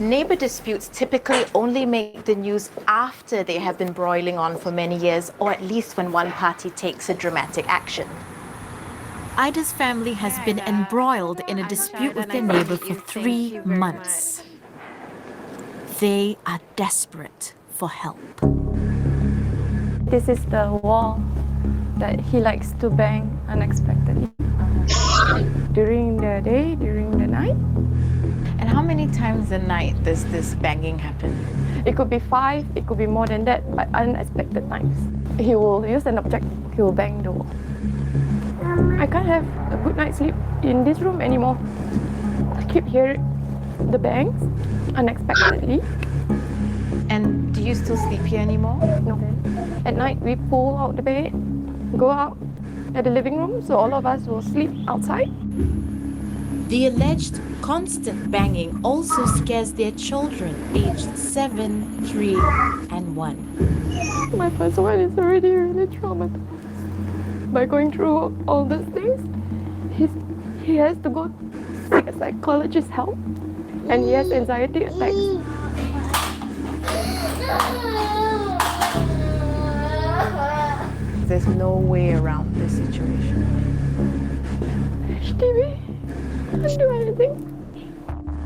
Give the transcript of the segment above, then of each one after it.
Neighbor disputes typically only make the news after they have been broiling on for many years, or at least when one party takes a dramatic action. Ida's family has been embroiled in a dispute with their neighbor for 3 months. They are desperate for help. This is the wall that he likes to bang unexpectedly. During the day, during the night. And how many times a night does this banging happen? It could be 5, it could be more than that, but unexpected times. He will use an object, he will bang the wall. I can't have a good night's sleep in this room anymore. I keep hearing the bangs unexpectedly. And do you still sleep here anymore? No. At night, we pull out the bed, go out at the living room, so all of us will sleep outside. The alleged constant banging also scares their children, aged 7, 3, and 1. My first one is already really traumatized. By going through all these things, he has to go seek a psychologist's help, and he has anxiety attacks. There's no way around this situation. HDB, can't do anything.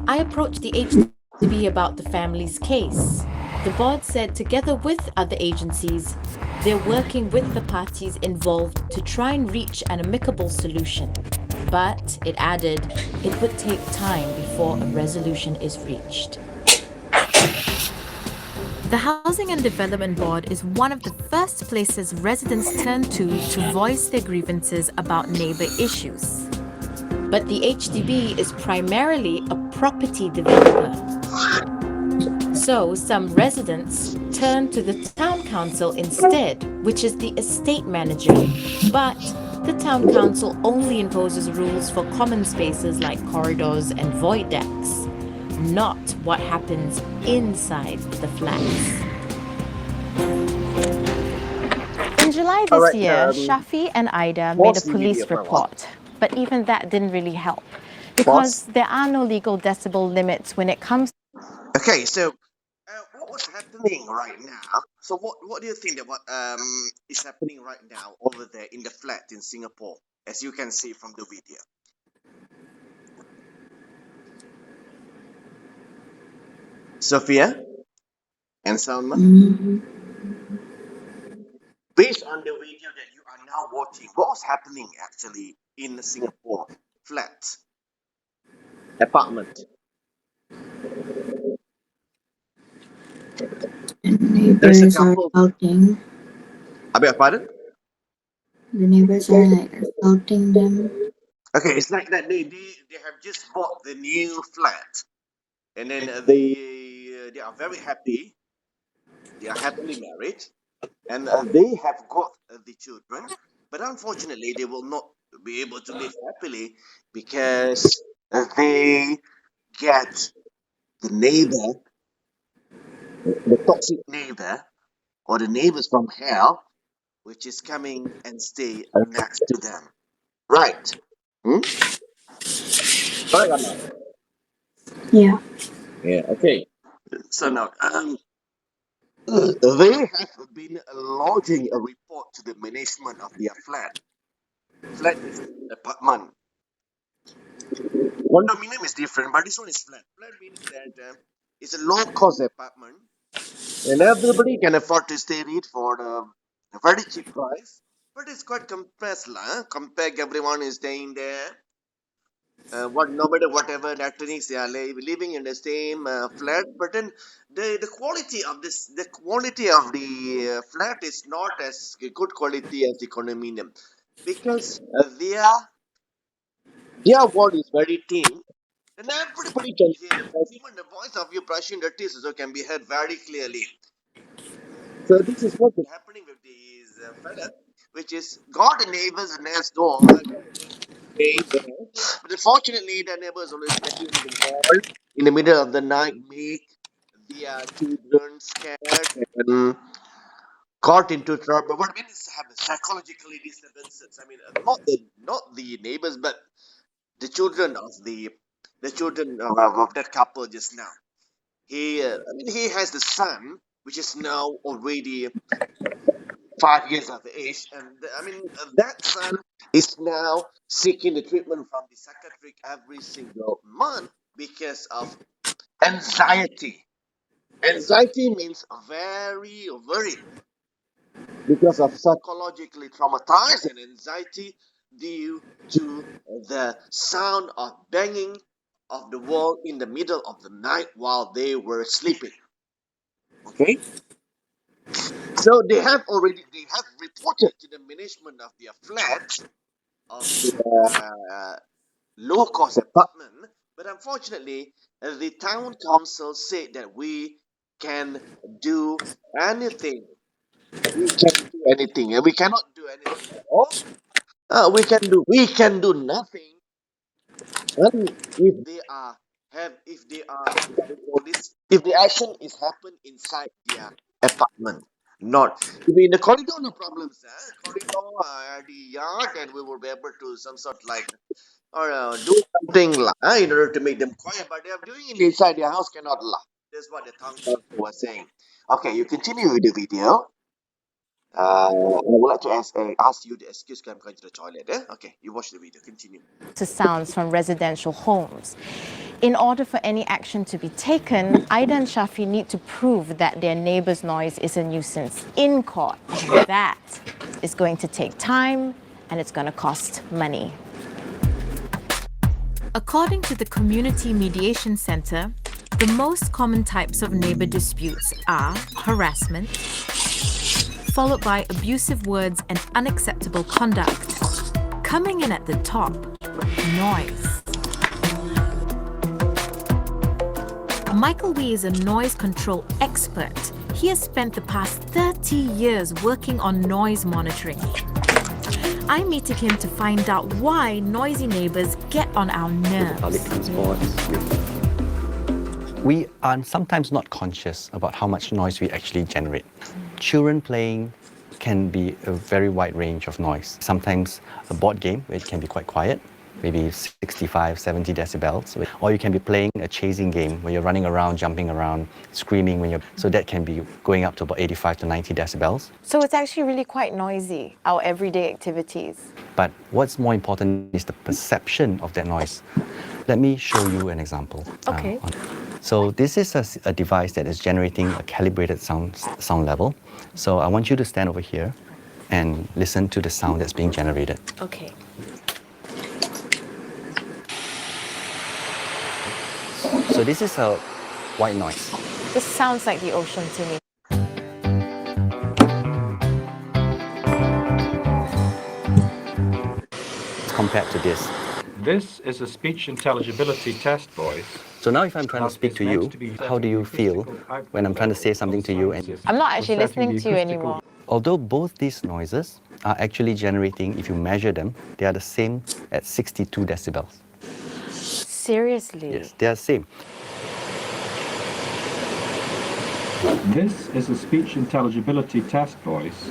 I approached the HDB about the family's case. The board said together with other agencies, they're working with the parties involved to try and reach an amicable solution. But, it added, it would take time before a resolution is reached. The Housing and Development Board is one of the first places residents turn to voice their grievances about neighbour issues. But the HDB is primarily a property developer. So some residents turn to the town council instead, which is the estate manager. But the town council only imposes rules for common spaces like corridors and void decks, not what happens inside the flats. In July this year, Shafi and Ida made a police report, but even that didn't really help because there are no legal decibel limits when it comes. Okay, so what was happening right now? So what do you think that what is happening right now over there in the flat in Singapore, as you can see from the video? Sophia and Salma, based on the video that you are now watching, what was happening actually in the Singapore flat apartment? The neighbors are shouting. I beg your pardon? The neighbors are like assaulting them. Okay, it's like that they have just bought the new flat, and then they are very happy. They are happily married, and they have got the children. But unfortunately, they will not be able to live happily because they get the neighbor, the toxic neighbor, or the neighbors from hell, which is coming and stay next to them. Right? Correct or not? Yeah. Yeah. Okay. So now, they have been lodging a report to the management of their flat. Flat is apartment. Condominium is different, but this one is flat. Flat means that it's a low-cost apartment, and everybody can afford to stay in it for a very cheap price. But it's quite compressed, lah. Compared, everyone is staying there. No matter whatever electronics they are living in the same flat, but then the quality of the quality of the flat is not as good quality as the condominium, because their wall is very thin, and everybody can hear the voice. Even the voice of you brushing the teeth also can be heard very clearly. So this is what's been happening with these fella, which is got the neighbors next door. But unfortunately, the neighbors always getting involved in the middle of the night, make their children scared and caught into trouble. What I mean is have psychologically disturbances. I mean, not the neighbors, but the children of that couple just now. he has the son, which is now already 5 years of age, and that son is now seeking the treatment from the psychiatric every single month because of anxiety. Anxiety means very worried because of psychologically traumatized and anxiety due to the sound of banging of the wall in the middle of the night while they were sleeping. Okay, so they have reported to the management of their flat of the low cost apartment, but unfortunately, the town council said that we can do anything. We can do anything, and we cannot do anything at all. We can do nothing. And if they are what do you call this, if the action is happen inside their apartment, not if in the corridor, no problems. Corridor, the yard, then we will be able to some sort like or do something in order to make them quiet. But they are doing it inside their house, cannot laugh. That's what the town council was saying. Okay, you continue with the video. I would like to ask you the excuse because I'm going to the toilet. Okay, you watch the video. Continue. To sounds from residential homes. In order for any action to be taken, Aida and Shafi need to prove that their neighbor's noise is a nuisance in court. And that is going to take time and it's going to cost money. According to the Community Mediation Center, the most common types of neighbor disputes are harassment, followed by abusive words and unacceptable conduct. Coming in at the top, noise. Michael Wee is a noise control expert. He has spent the past 30 years working on noise monitoring. I meted him to find out why noisy neighbors get on our nerves. Public transport. We are sometimes not conscious about how much noise we actually generate. Children playing can be a very wide range of noise. Sometimes a board game, where it can be quite quiet, maybe 65, 70 decibels. Or you can be playing a chasing game where you're running around, jumping around, screaming so that can be going up to about 85 to 90 decibels. So it's actually really quite noisy, our everyday activities. But what's more important is the perception of that noise. Let me show you an example. Okay. So this is a device that is generating a calibrated sound level. So I want you to stand over here and listen to the sound that's being generated. Okay. So this is a white noise. This sounds like the ocean to me. Compared to this. This is a speech intelligibility test voice. So now if I'm trying to speak to you, how do you feel when I'm trying to say something to you? And I'm not actually listening to you anymore. although both these noises are actually generating, if you measure them, they are the same at 62 decibels. Seriously? Yes, they are the same. This is a speech intelligibility test voice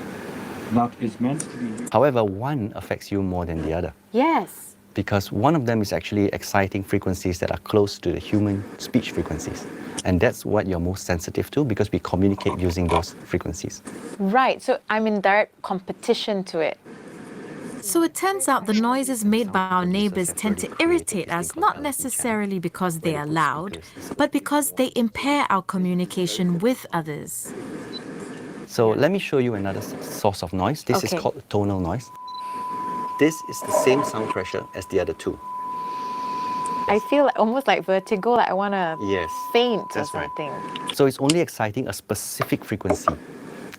that is meant to be... However, one affects you more than the other. Yes. Because one of them is actually exciting frequencies that are close to the human speech frequencies. And that's what you're most sensitive to because we communicate using those frequencies. Right, so I'm in direct competition to it. So it turns out the noises made by our neighbors tend to irritate us, not necessarily because they are loud, but because they impair our communication with others. So let me show you another source of noise. This is called tonal noise. This is the same sound pressure as the other two. I feel almost like vertigo, like I want to faint or something. Right. So it's only exciting a specific frequency.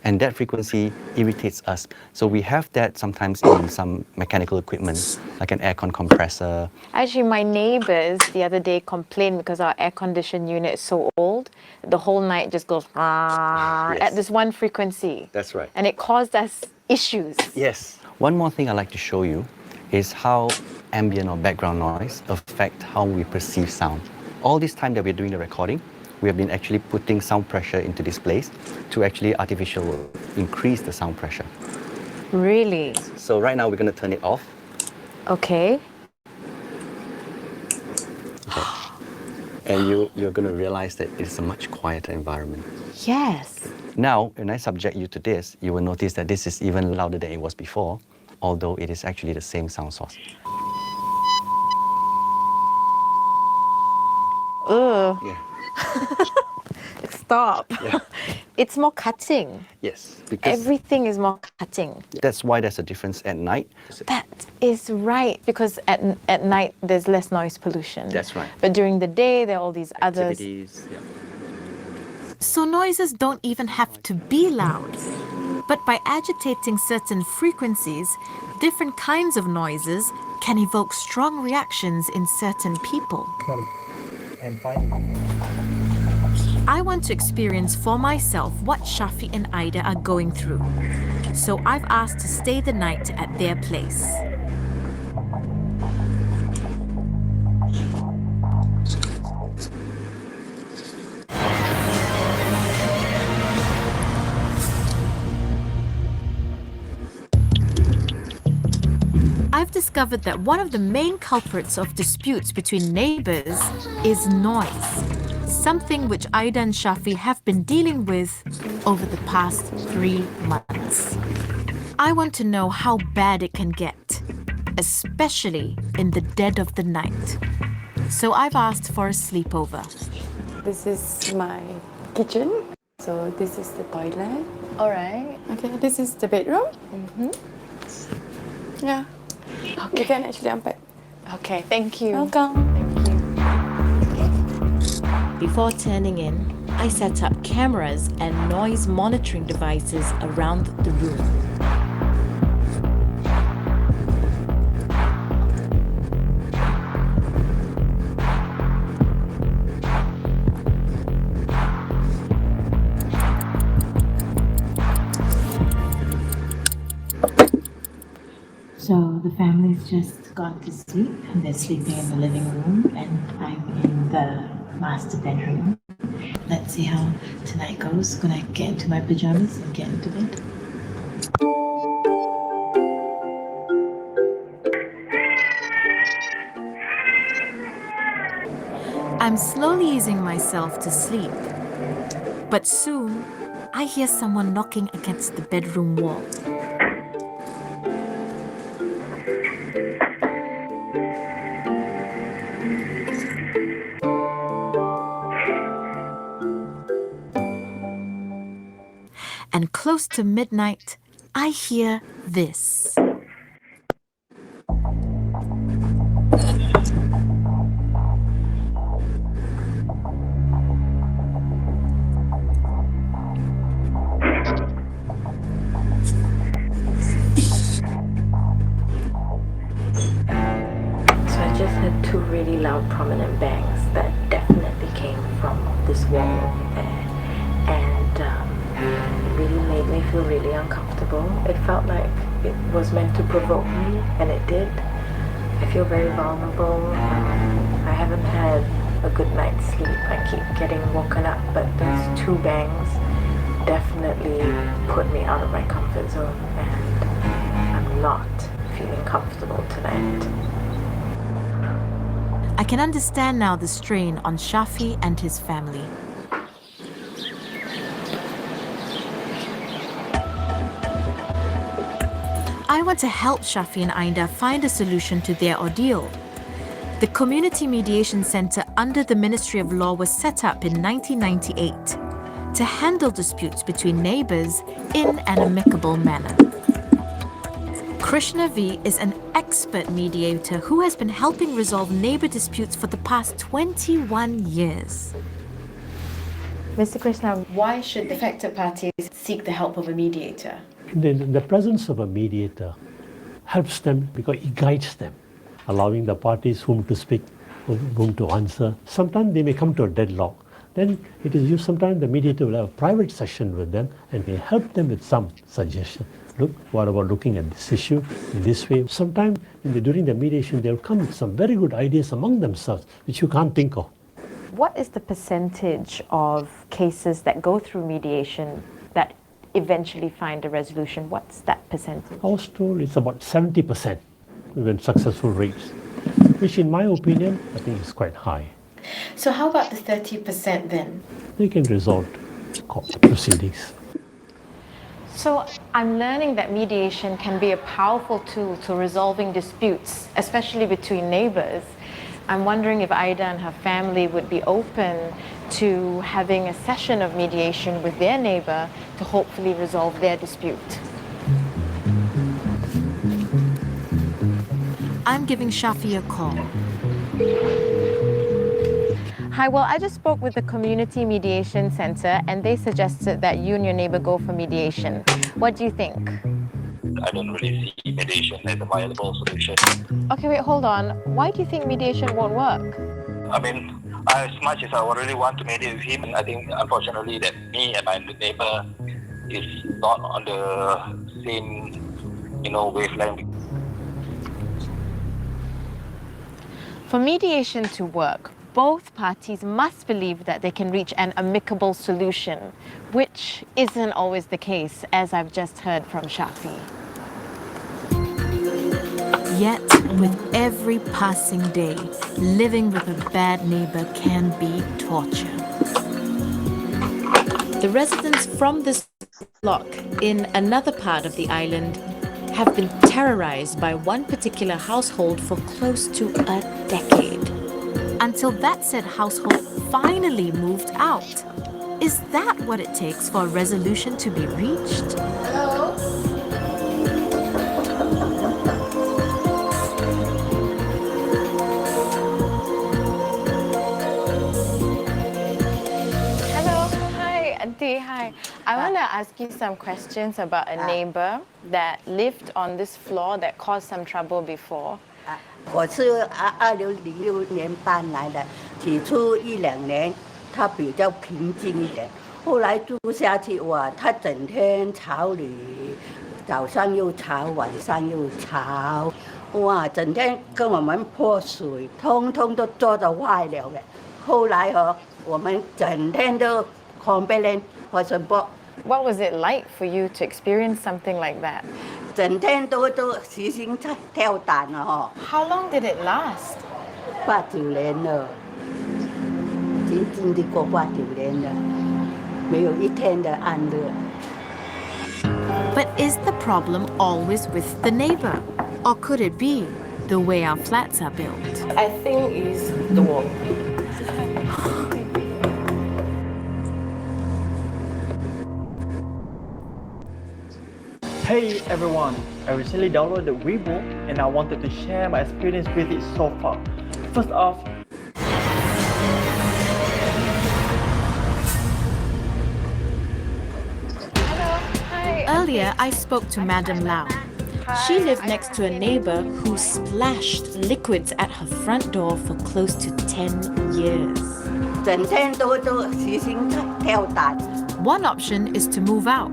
And that frequency irritates us. So we have that sometimes in some mechanical equipment, like an aircon compressor. Actually, my neighbors the other day complained because our air conditioned unit is so old, the whole night just goes at this one frequency. That's right. And it caused us issues. Yes. One more thing I'd like to show you is how ambient or background noise affect how we perceive sound. All this time that we're doing the recording, we have been actually putting sound pressure into this place to actually artificially increase the sound pressure. Really? So right now we're going to turn it off. Okay. And you're going to realize that it's a much quieter environment. Yes. Now, when I subject you to this, you will notice that this is even louder than it was before, although it is actually the same sound source. Ugh. Yeah. Stop. Yeah. It's more cutting. Yes, because Everything is more cutting. that's why there's a difference at night. That is right, because at night there's less noise pollution. That's right. But during the day there are all these others. Activities, yeah. So noises don't even have to be loud. But by agitating certain frequencies, different kinds of noises can evoke strong reactions in certain people. I want to experience for myself what Shafi and Ida are going through. So I've asked to stay the night at their place. I've discovered that one of the main culprits of disputes between neighbors is noise, something which Ida and Shafi have been dealing with over the past 3 months. I want to know how bad it can get, especially in the dead of the night. So I've asked for a sleepover. This is my kitchen. So this is the toilet. All right. Okay, this is the bedroom. Yeah. Okay. You can actually unpack. Okay, thank you. Welcome. Before turning in, I set up cameras and noise monitoring devices around the room. So the family's just gone to sleep and they're sleeping in the living room and I'm in the master bedroom. Let's see how tonight goes. Gonna get into my pajamas and get into bed. I'm slowly easing myself to sleep. But soon, I hear someone knocking against the bedroom wall. And close to midnight, I hear this. So I just had 2 really loud, prominent bangs that definitely came from this wall over there. And it really made me feel really uncomfortable. It felt like it was meant to provoke me, and it did. I feel very vulnerable. I haven't had a good night's sleep. I keep getting woken up, but those 2 bangs definitely put me out of my comfort zone, and I'm not feeling comfortable tonight. I can understand now the strain on Shafi and his family. I want to help Shafi and Ida find a solution to their ordeal. The Community Mediation Center under the Ministry of Law was set up in 1998 to handle disputes between neighbors in an amicable manner. Krishna V is an expert mediator who has been helping resolve neighbor disputes for the past 21 years. Mr. Krishna, why should affected parties seek the help of a mediator? The presence of a mediator helps them because it guides them, allowing the parties whom to speak, whom to answer. Sometimes they may come to a deadlock. Then it is used, sometimes the mediator will have a private session with them and may help them with some suggestion. Look, what about looking at this issue in this way? Sometimes during the mediation, they'll come with some very good ideas among themselves, which you can't think of. What is the percentage of cases that go through mediation that eventually find a resolution? What's that percentage? I was told it's about 70% with successful rates, which in my opinion, I think is quite high. So how about the 30% then? They can resort court proceedings. So I'm learning that mediation can be a powerful tool to resolving disputes, especially between neighbors. I'm wondering if Ida and her family would be open to having a session of mediation with their neighbor to hopefully resolve their dispute. I'm giving Shafi a call. Hi, well, I just spoke with the Community Mediation Center and they suggested that you and your neighbor go for mediation. What do you think? I don't really see mediation as a viable solution. Okay, wait, hold on. Why do you think mediation won't work? I mean, as much as I really want to mediate with him, I think unfortunately that me and my neighbor is not on the same, wavelength. For mediation to work, both parties must believe that they can reach an amicable solution, which isn't always the case, as I've just heard from Shafi. Yet, with every passing day, living with a bad neighbor can be torture. The residents from this block in another part of the island have been terrorized by one particular household for close to a decade. Until that said household finally moved out. Is that what it takes for a resolution to be reached? Hello? Auntie, hi. I want to ask you some questions about a neighbor that lived on this floor that caused some trouble before. 我是2006年搬来的，起初1、2年他比较平静一点，后来住下去哇，他整天吵你，早上又吵，晚上又吵，哇，整天跟我们泼水，通通都做得坏了的。后来我们整天都 complain 或什么。 What was it like for you to experience something like that? 整天都死心跳胆了 How long did it last? 8、9年了，经历过8、9年了，没有一天的安乐。But is the problem always with the neighbor? Or could it be the way our flats are built? I think it's the wall. Hey everyone, I recently downloaded Weibo and I wanted to share my experience with it so far. First off, Earlier, I spoke to Madam Lau. She lived next to a neighbor who splashed liquids at her front door for close to 10 years. 整天都死心跳胆。 One option is to move out.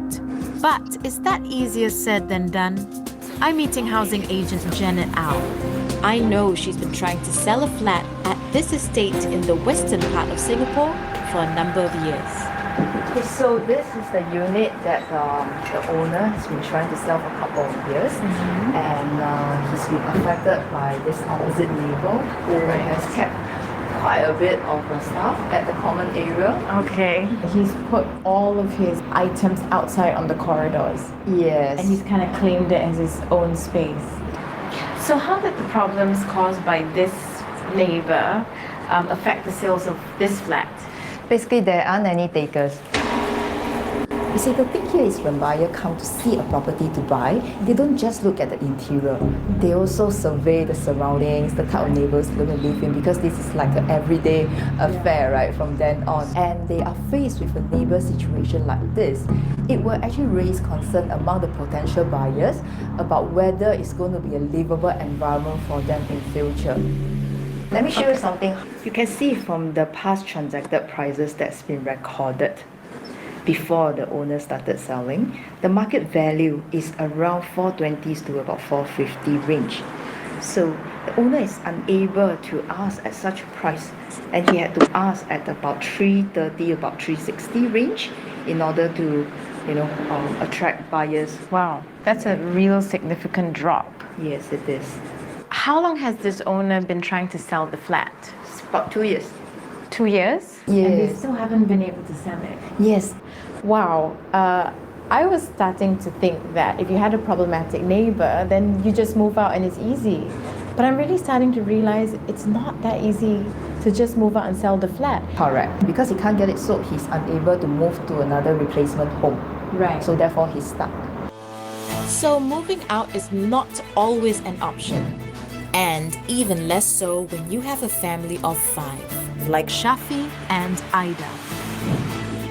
But is that easier said than done? I'm meeting housing agent Janet Au. I know she's been trying to sell a flat at this estate in the western part of Singapore for a number of years. Okay, so this is the unit that the owner has been trying to sell for a couple of years, and he's been affected by this opposite neighbor who has kept quite a bit of stuff at the common area. Okay. He's put all of his items outside on the corridors. Yes. And he's kind of claimed it as his own space. So how did the problems caused by this neighbor affect the sales of this flat? Basically, there aren't any takers. You see, the thing here is when buyers come to see a property to buy, they don't just look at the interior. They also survey the surroundings, the type of neighbors they're going to live in, because this is like an everyday affair, right, from then on. And they are faced with a neighbor situation like this. It will actually raise concern among the potential buyers about whether it's going to be a livable environment for them in future. Let me show you something. You can see from the past transacted prices that's been recorded before the owner started selling, the market value is around 420s to about 450 range. So the owner is unable to ask at such a price, and he had to ask at about 330, about 360 range in order to, attract buyers. Wow, that's a real significant drop. Yes, it is. How long has this owner been trying to sell the flat? It's about 2 years. 2 years? Yes. And they still haven't been able to sell it. Yes. Wow. I was starting to think that if you had a problematic neighbor, then you just move out and it's easy. But I'm really starting to realize it's not that easy to just move out and sell the flat. Correct. Because he can't get it sold, he's unable to move to another replacement home. Right. So therefore he's stuck. So moving out is not always an option. And even less so when you have a family of 5, like Shafi and Ida.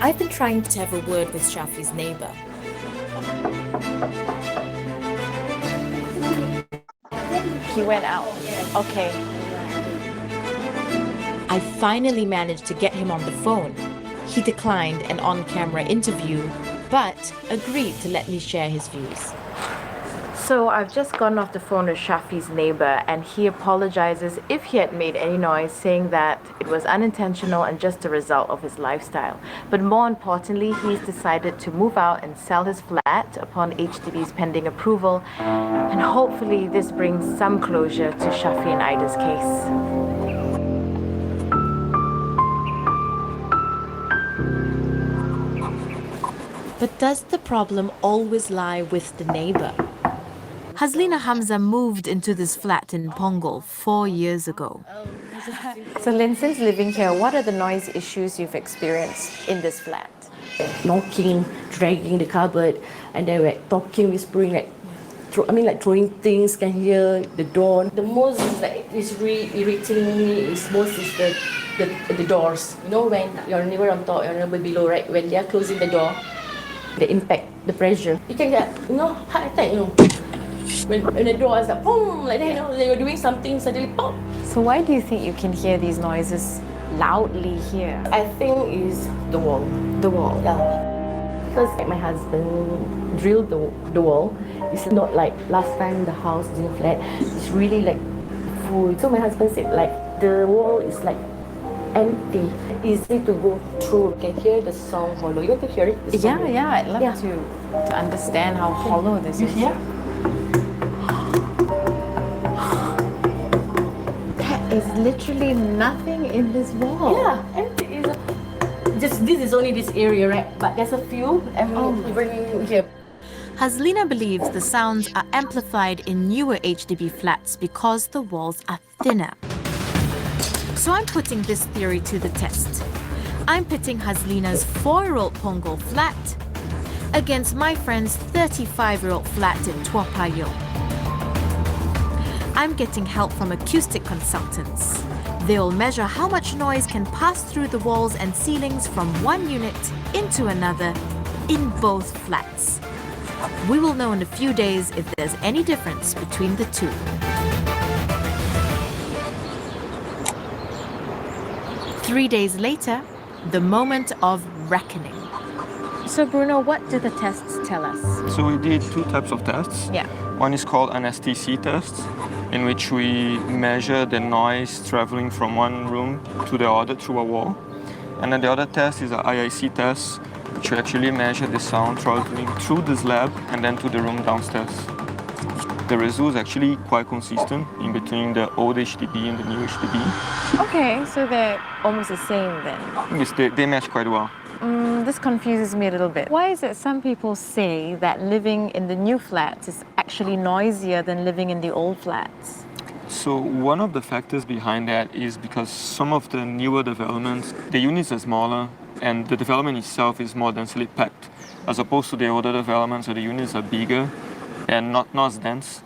I've been trying to have a word with Shafi's neighbor. He went out. Okay. I finally managed to get him on the phone. He declined an on-camera interview, but agreed to let me share his views. So I've just gotten off the phone with Shafi's neighbor, and he apologizes if he had made any noise, saying that it was unintentional and just a result of his lifestyle. But more importantly, he's decided to move out and sell his flat upon HDB's pending approval, and hopefully this brings some closure to Shafi and Ida's case. But does the problem always lie with the neighbor? Hazlina Hamza moved into this flat in Punggol 4 years ago. So Lynn, since living here, what are the noise issues you've experienced in this flat? Knocking, dragging the cupboard, and then like talking, whispering, like throwing things. Can hear the door. The most is really irritating me is the doors. You know, when your neighbor on top, your neighbor below, right? When they are closing the door, the impact, the pressure. You can get, heart attack, When the door is like, boom, like that, they were doing something, suddenly pop. So why do you think you can hear these noises loudly here? I think it's the wall. The wall? Yeah. Because my husband drilled the wall. It's not like last time the house in the flat. It's really like full. So my husband said the wall is like empty, easy to go through. You can hear the sound hollow. You want to hear it? Yeah, I'd love to understand how hollow this is. Yeah. There is literally nothing in this wall. Yeah, empty. This is only this area, right? But there's a few, even here. Hazlina believes the sounds are amplified in newer HDB flats because the walls are thinner. So I'm putting this theory to the test. I'm pitting Hazlina's 4-year-old Punggol flat against my friend's 35-year-old flat in Tua Payoh. I'm getting help from acoustic consultants. They'll measure how much noise can pass through the walls and ceilings from one unit into another in both flats. We will know in a few days if there's any difference between the two. Three days later, the moment of reckoning. So Bruno, what do the tests tell us? So we did 2 types of tests. Yeah. One is called an STC test, in which we measure the noise traveling from one room to the other through a wall. And then the other test is an IIC test, which we actually measure the sound traveling through the slab and then to the room downstairs. The result is actually quite consistent in between the old HDB and the new HDB. Okay, so they're almost the same then. Yes, they match quite well. This confuses me a little bit. Why is it some people say that living in the new flats is actually noisier than living in the old flats? So one of the factors behind that is because some of the newer developments, the units are smaller and the development itself is more densely packed, as opposed to the older developments where the units are bigger and not as dense.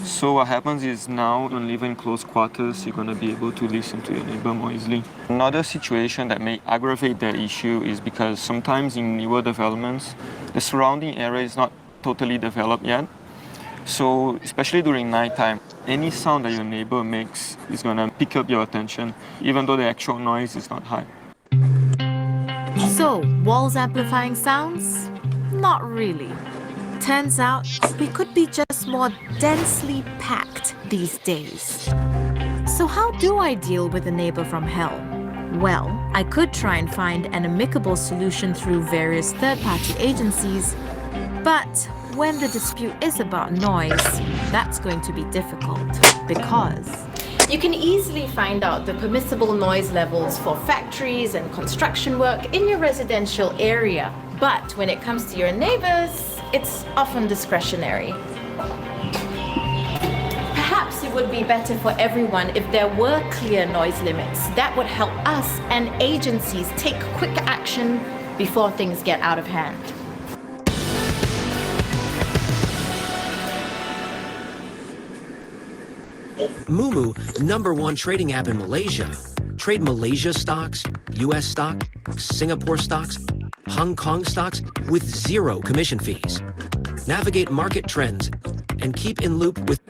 So what happens is now when living in close quarters, you're going to be able to listen to your neighbor more easily. Another situation that may aggravate the issue is because sometimes in newer developments, the surrounding area is not totally developed yet. So especially during nighttime, any sound that your neighbor makes is going to pick up your attention, even though the actual noise is not high. So, walls amplifying sounds? Not really. Turns out, we could be just more densely packed these days. So how do I deal with a neighbor from hell? Well, I could try and find an amicable solution through various third-party agencies, but when the dispute is about noise, that's going to be difficult because You can easily find out the permissible noise levels for factories and construction work in your residential area. But when it comes to your neighbors, it's often discretionary. Perhaps it would be better for everyone if there were clear noise limits. That would help us and agencies take quick action before things get out of hand. Mumu, #1 trading app in Malaysia. Trade Malaysia stocks, US stocks, Singapore stocks, Hong Kong stocks with 0 commission fees. Navigate market trends and keep in loop with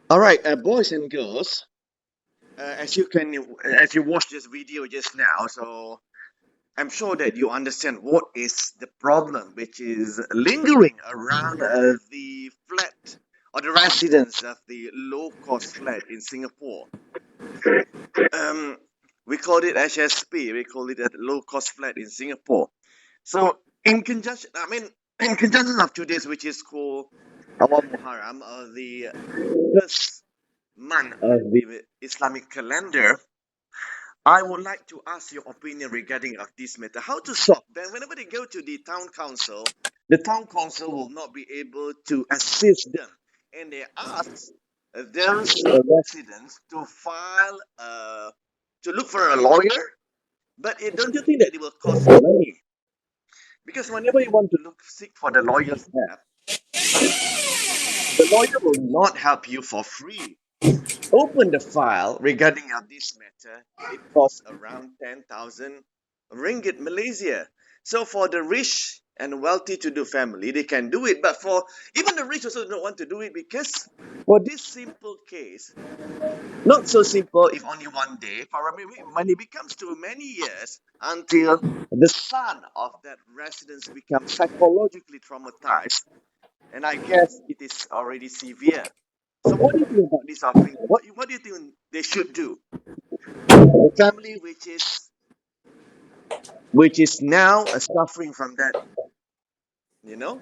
All right, boys and girls, as you watch this video just now, so I'm sure that you understand what is the problem which is lingering around the flat or the residents of the low cost flat in Singapore. Um, we call it HSP, we call it a low cost flat in Singapore. So, in conjunction of today's, which is called Awal Muharram, the first month of the Islamic calendar, I would like to ask your opinion regarding of this matter. How to solve? Then, whenever they go to the town council will not be able to assist them, and they ask those residents to file, to look for a lawyer. But don't you think that it will cost money? Because whenever you want to seek for the lawyer's help, the lawyer will not help you for free. Open the file regarding of this matter. It costs around 10,000 ringgit Malaysia. So for the rich and wealthy-to-do family, they can do it. But for even the rich also don't want to do it because for this simple case, not so simple if only one day. For when it becomes to many years until the son of that residence becomes psychologically traumatized, and I guess it is already severe. So what do you think about this offering? What do you think they should do? The family which is now suffering from that, you know,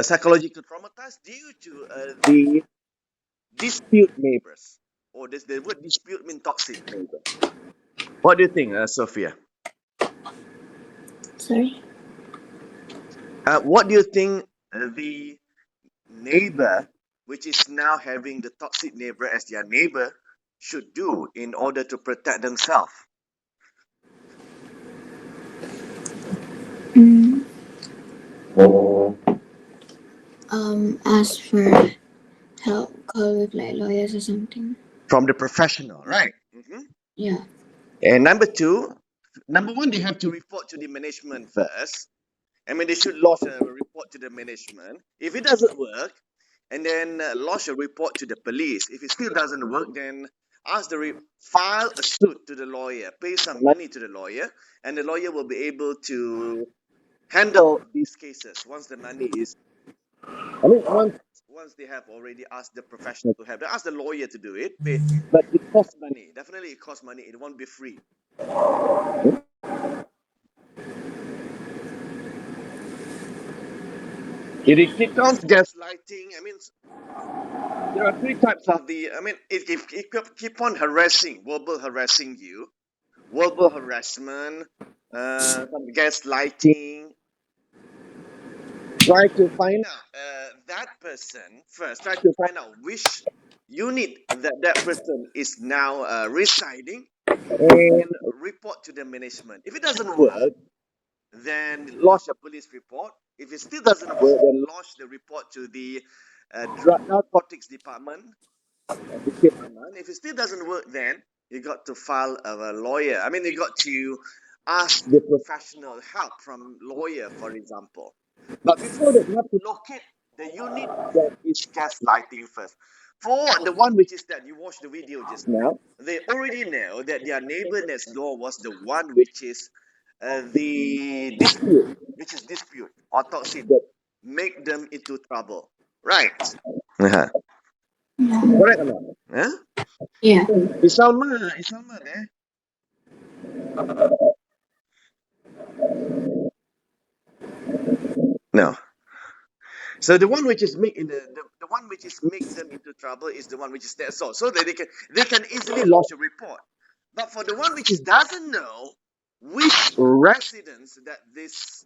psychological traumatized due to the dispute neighbors, or this the word dispute mean toxic neighbor. What do you think, Sophia? Sorry? What do you think the neighbor, which is now having the toxic neighbor as their neighbor, should do in order to protect themselves? Mm, ask for help, call with like lawyers or something. From the professional, right? Yeah. And number one, they have to report to the management first. I mean, they should lodge a report to the management. If it doesn't work, and then lodge a report to the police. If it still doesn't work, then file a suit to the lawyer, pay some money to the lawyer, and the lawyer will be able to handle these cases once the money is. I mean, once they have already asked the professional to help, they ask the lawyer to do it. But it costs money. Definitely, it costs money. It won't be free. It counts gaslighting. I mean, there are three types of the. I mean, it keep on verbal harassing you, verbal harassment, some gaslighting. Try to find out that person first. Try to find out which unit that person is now residing, and report to the management. If it doesn't work, then lodge a police report. If it still doesn't work, then lodge the report to the drug narcotics department of the Aman. If it still doesn't work, then you got to file a lawyer. I mean, you got to ask the professional help from lawyer, for example. But before that, you have to locate the unit that is gaslighting first. For the one which is that you watched the video just now, they already know that their neighbor next door was the one which is the dispute or toxic that make them into trouble, right? Uh-huh. Correct or not? Huh? Yeah. Isalma there. No. So the one which is the one which is make them into trouble is the one which is that so that they can easily lodge a report. But for the one which is doesn't know which residence that this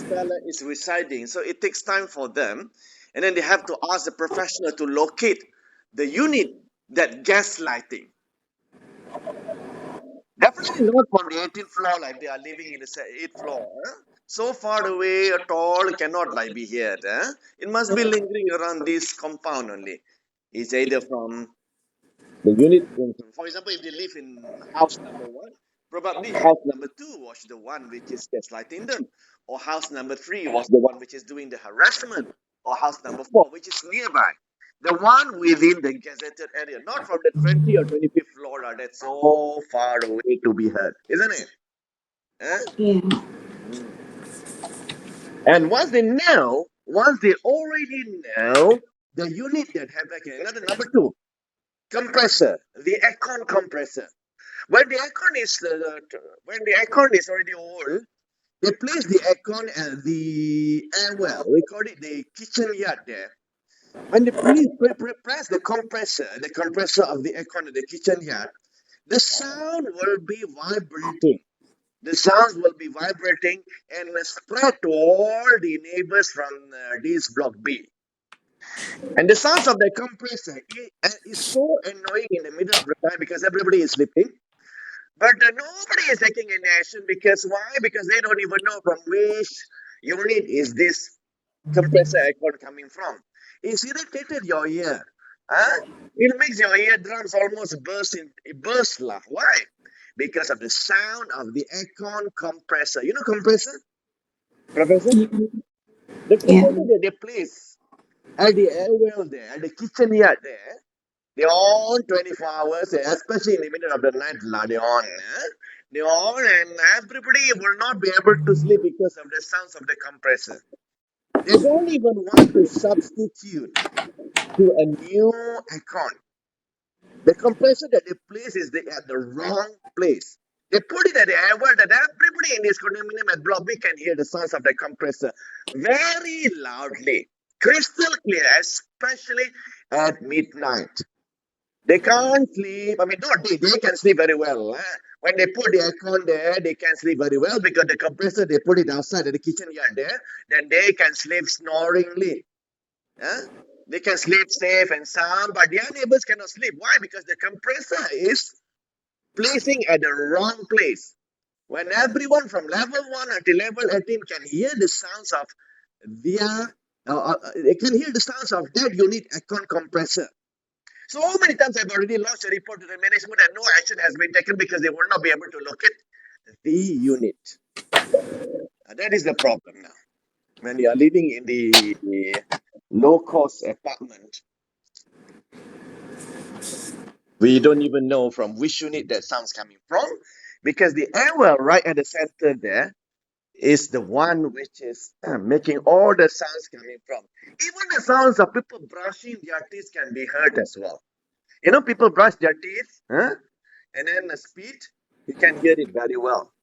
fella is residing, so it takes time for them, and then they have to ask the professional to locate the unit that gaslighting. Definitely not from the 18th floor, like they are living in the 8th floor. Huh? So far away at all, cannot like be here. Huh? It must be lingering around this compound only. It's either from the unit, for example, if they live in house number one, probably house number two was the one which is gaslighting them, or house number three was the one which is doing the harassment, or house number four, which is nearby. The one within the gazetted area, not from the 20 or 25th floor. That's so far away to be heard, isn't it? Huh? Yeah. Mm. And once they already know the unit that have another number two, compressor, the aircon compressor. When the when the aircon is already old, they place the aircon at the air well. We call it the kitchen yard there. When they press the compressor of the aircon in the kitchen yard, the sound will be vibrating. The sounds will be vibrating and spread to all the neighbors from this block B. And the sounds of the compressor is so annoying in the middle of the night because everybody is sleeping. But nobody is taking any action because why? Because they don't even know from which unit is this compressor aircon coming from. It's irritated your ear. Huh? It makes your eardrums almost burst lah. Why? Because of the sound of the aircon compressor. You know compressor, Professor? The Yeah. compressor that they place at the air well there, at the kitchen yard there, they're on 24 hours, especially in the middle of the night, lah, they're on. They're on, and everybody will not be able to sleep because of the sounds of the compressor. They don't even want to substitute to a new aircon. The compressor that they place is at the wrong place. They put it at the air well that everybody in this condominium at Block B can hear the sounds of the compressor very loudly, crystal clear, especially at midnight. They can't sleep. I mean, not they can sleep very well. When they put the aircon there, they can sleep very well because the compressor, they put it outside at the kitchen yard there, then they can sleep snoringly. They can sleep safe and sound, but their neighbors cannot sleep. Why? Because the compressor is placing at the wrong place. When everyone from level 1 until level 18 can hear the sounds of they can hear the sounds of that unit aircon compressor. So many times I've already lodged a report to the management and no action has been taken because they will not be able to locate the unit. That is the problem now. When you are living in the low-cost apartment, we don't even know from which unit that sound's coming from because the airwell right at the center there is the one which is making all the sounds coming from. Even the sounds of people brushing their teeth can be heard as well. You know, people brush their teeth, and then speed, you can hear it very well.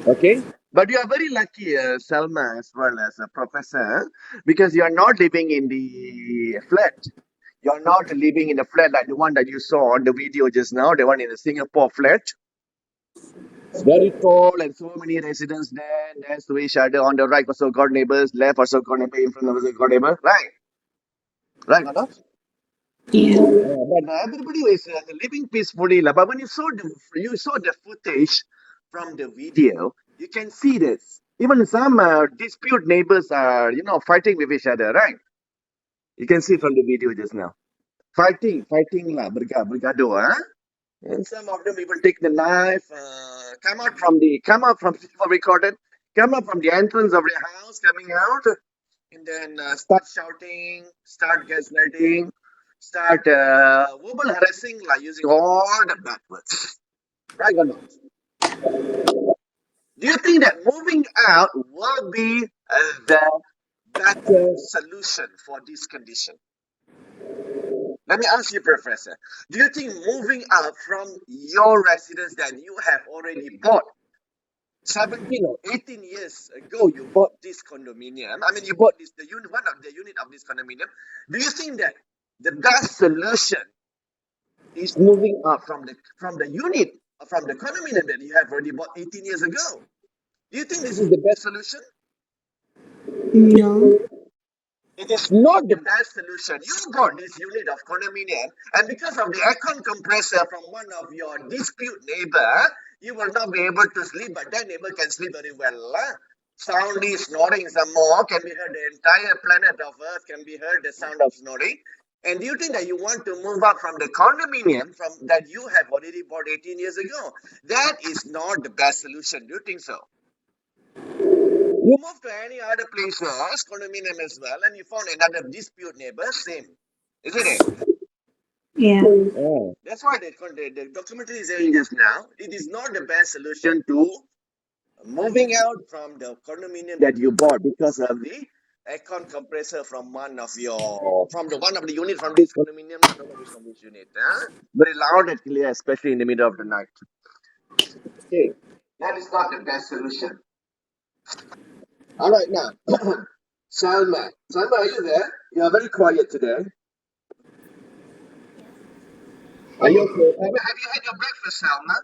Okay? But you are very lucky, Selma, as well as a professor, because you are not living in the flat. You're not living in a flat like the one that you saw on the video just now, the one in the Singapore flat. It's very tall and so many residents there next to each other. On the right also got neighbors, left also got neighbor, in front of us got neighbor. Right? Right or not? Yeah. But everybody is living peacefully. But when you saw the footage from the video, you can see this. Even some dispute neighbors are, fighting with each other, right? You can see from the video just now. Fighting lah, bergaduh, And some of them even take the knife, come out from recorded, come out from the entrance of the house, coming out, and then start shouting, start gaslighting, start verbal harassing, like using all the bad words. Right or not? Do you think that moving out will be the better solution for this condition? Let me ask you, Professor. Do you think moving out from your residence that you have already bought 17 or 18 years ago, you bought this condominium. I mean, you bought one of the unit of this condominium. Do you think that the best solution is moving out from the unit or from the condominium that you have already bought 18 years ago? Do you think this is the best solution? No. It is not the best solution. You bought this unit of condominium, and because of the aircon compressor from one of your dispute neighbor, you will not be able to sleep, but that neighbor can sleep very well. Soundly snoring some more can be heard. The entire planet of Earth can be heard the sound of snoring. And do you think that you want to move up from the condominium from that you have already bought 18 years ago? That is not the best solution. Do you think so? You move to any other places, condominium as well, and you found another dispute neighbor, same, isn't it? Yeah. Oh. That's why the documentary is saying just now. It is not the best solution to moving out from the condominium that you bought because of the aircon compressor from one of the unit from this condominium. I don't know which from which unit. Very loud and clear, especially in the middle of the night. Okay, that is not the best solution. All right, now, Salma. Salma, are you there? You are very quiet today. Are you okay? Have you had your breakfast, Salma?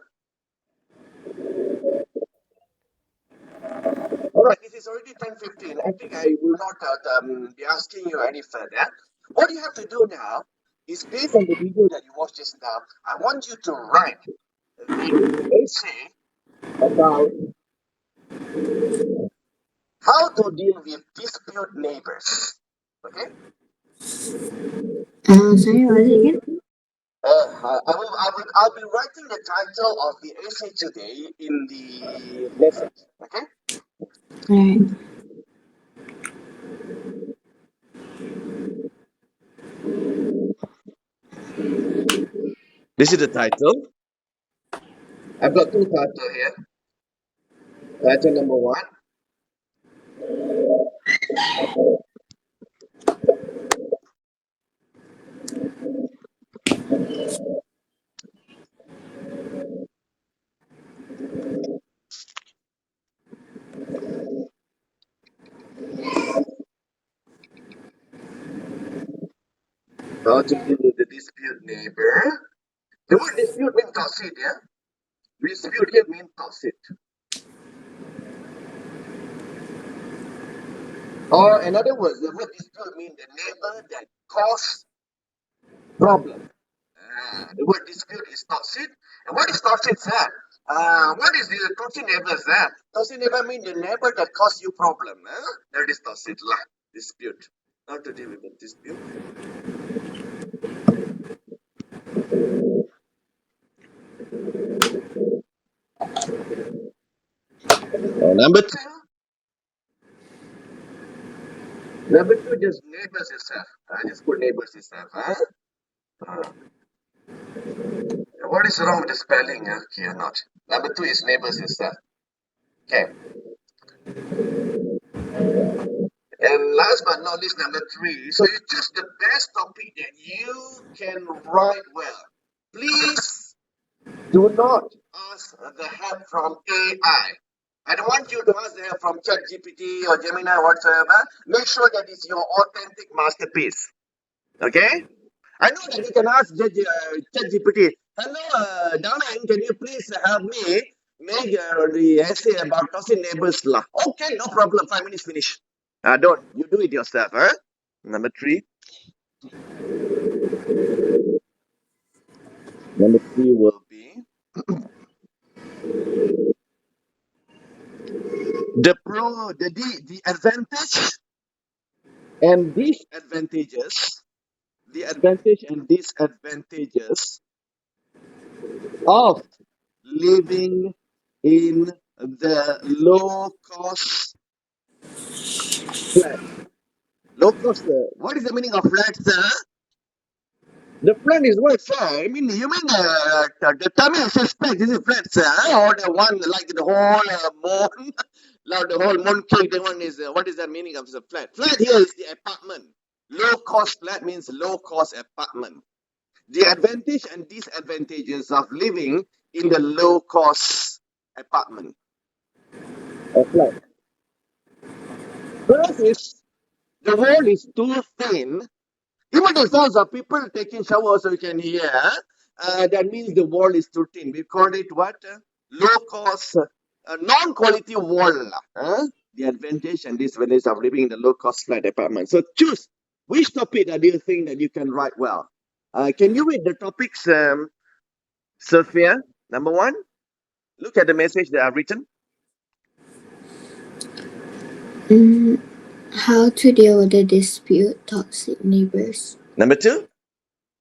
All right, it is already 10:15. I think I will not be asking you any further. What you have to do now is based on the video that you watched just now, I want you to write the essay about how to deal with dispute neighbors. Okay? Sorry, what was it again? I'll be writing the title of the essay today in the message. Okay? Alright. This is the title. I've got two titles here. Title number one. How to deal with the dispute neighbor. The word dispute means toxic, yeah? Dispute here means toxic. Or in other words, the word dispute means the neighbor that cause problem. The word dispute is toxic. And what is toxic, sir? What is the toxic neighbor, sir? Toxic neighbor means the neighbor that cause you problem. That is toxic lah. Dispute. How to deal with the dispute? Number two. Number two, just neighbors itself. Just put neighbors itself. What is wrong with the spelling here? Not. Number two is neighbors itself. Okay. And last but not least, number three. So you choose the best topic that you can write well. Please do not ask the help from AI. I don't want you to ask the help from ChatGPT or Gemini or whatsoever. Make sure that it's your authentic masterpiece. Okay? I know that you can ask ChatGPT. Hello, Darling, can you please help me make the essay about toxic neighbors? Lah. Okay, no problem. 5 minutes finish. Don't. You do it yourself. Number three. Number three will be the advantage and disadvantages. The advantage and disadvantages of living in the low cost flat. Low cost. What is the meaning of flat, sir? The flat is what, sir? I mean, you mean the terminal suspect is it flat, sir? Or the one like the whole moon, like the whole moon cake? The one is what is the meaning of the flat? Flat here is the apartment. Low cost flat means low cost apartment. The advantage and disadvantages of living in the low cost apartment or flat. First is the wall is too thin. Even the sounds of people taking showers, so you can hear. That means the wall is too thin. We call it what? Low cost, non-quality wall. The advantage and disadvantage of living in the low cost flat apartment. So choose which topic do you think that you can write well. Can you read the topics, Sophia? Number one, look at the message that I've written. How to deal with the dispute toxic neighbors. Number two.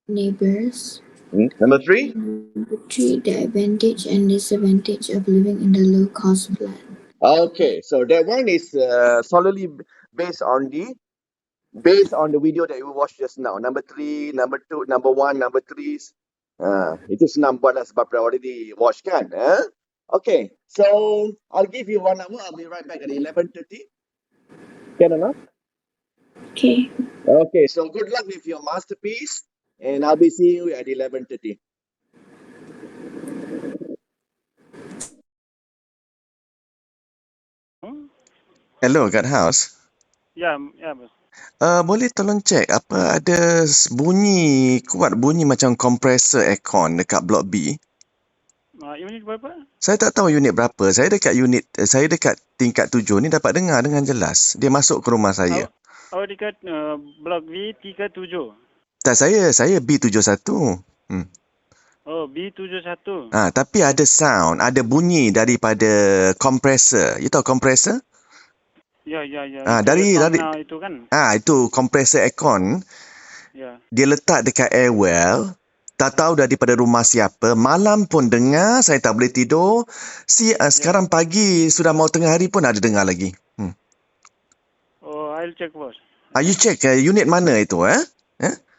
Neighbors. Number three. Number three, the advantage and disadvantage of living in the low cost flat. Okay, so that one is solely based on the video that we watched just now. Number 3, number 2, number 1, number 3. Itu senang buat lah sebab dah already watch kan. Okay, so I'll give you 1 hour. I'll be right back at 11:30. Can or not? Okay. Okay, so good luck with your masterpiece, and I'll be seeing you at 11:30. Hello, kat house. Ya, bos. Boleh tolong cek apa ada bunyi macam kompresor aircon dekat blok B? Unit berapa? Saya tak tahu unit berapa. Saya dekat tingkat 7 ni dapat dengar dengan jelas. Dia masuk ke rumah saya. Awak dekat blok B 37. Tak, saya B71. Oh, B71. Tapi ada sound, ada bunyi daripada kompresor. You tahu kompresor? Ya. Dari itu kan? Itu kompresor aircon. Ya. Dia letak dekat airwell. Tak tahu daripada rumah siapa. Malam pun dengar, saya tak boleh tidur. Sekarang pagi, sudah mau tengah hari pun ada dengar lagi. Oh, I'll check, bos. You check unit mana itu,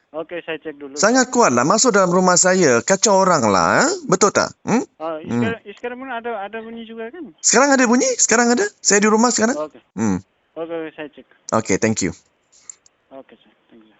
Okay, saya cek dulu. Sangat kuat lah. Masuk dalam rumah saya, kacau orang lah. Betul tak? Sekarang pun ada bunyi juga kan? Sekarang ada bunyi? Sekarang ada? Saya di rumah sekarang? Okay. Okay, saya cek. Okay, thank you. Okay, sir. Thank you.